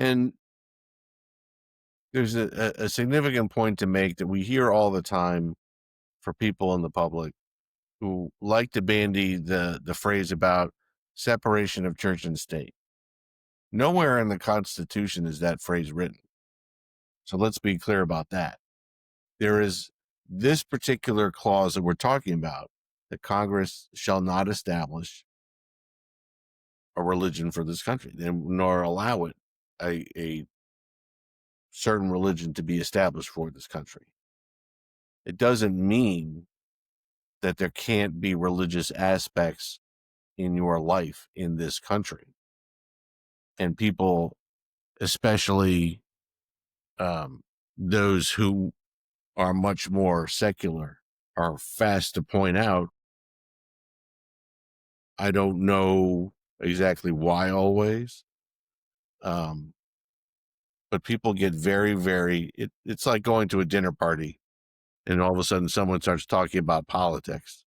And there's a significant point to make that we hear all the time for people in the public who like to bandy the phrase about separation of church and state. Nowhere in the Constitution is that phrase written. So let's be clear about that. There is this particular clause that we're talking about, that Congress shall not establish a religion for this country, nor allow it a certain religion to be established for this country. It doesn't mean that there can't be religious aspects in your life in this country. And people, especially those who are much more secular, are fast to point out, I don't know exactly why always, but people get very, very, it's like going to a dinner party and all of a sudden someone starts talking about politics.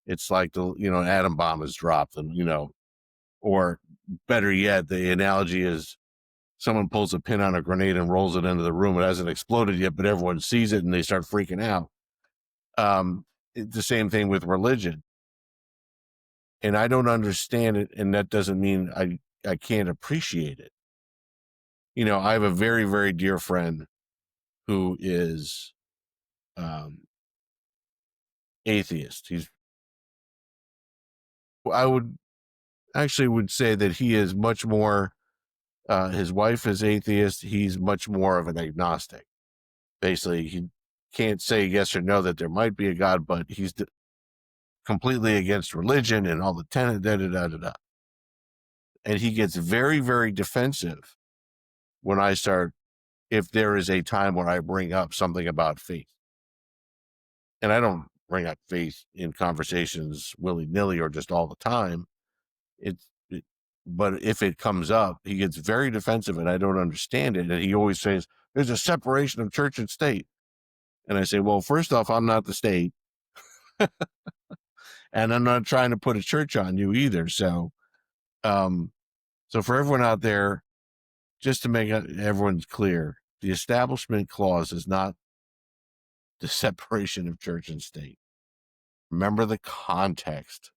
It's like an atom bomb is dropped, and or better yet, the analogy is someone pulls a pin on a grenade and rolls it into the room. It hasn't exploded yet, but everyone sees it and they start freaking out. It's the same thing with religion. And I don't understand it, and that doesn't mean I can't appreciate it. I have a very, very dear friend who is atheist. I would say that he is much more, his wife is atheist. He's much more of an agnostic. Basically, he can't say yes or no that there might be a God, but he's completely against religion and all the tenet, da-da-da-da-da. And he gets very, very defensive when I start, if there is a time when I bring up something about faith. And I don't bring up faith in conversations willy-nilly or just all the time. But if it comes up, he gets very defensive and I don't understand it. And he always says, there's a separation of church and state. And I say, well, first off, I'm not the state. And I'm not trying to put a church on you either. So, so for everyone out there, just to make everyone's clear, the Establishment Clause is not the separation of church and state. Remember the context.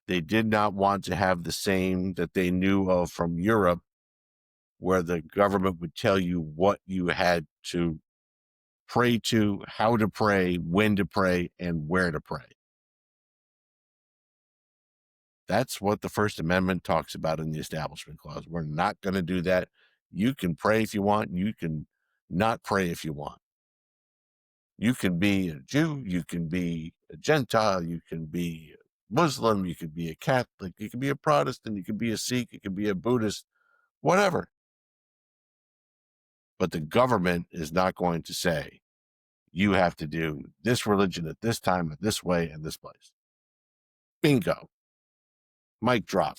They did not want to have the same that they knew of from Europe, where the government would tell you what you had to pray to, how to pray, when to pray, and where to pray. That's what the First Amendment talks about in the Establishment Clause. We're not going to do that. You can pray if you want. You can not pray if you want. You can be a Jew. You can be a Gentile. You can be a Muslim. You can be a Catholic. You can be a Protestant. You can be a Sikh. You can be a Buddhist, whatever. But the government is not going to say, you have to do this religion at this time, at this way, and this place. Bingo. Mic drop.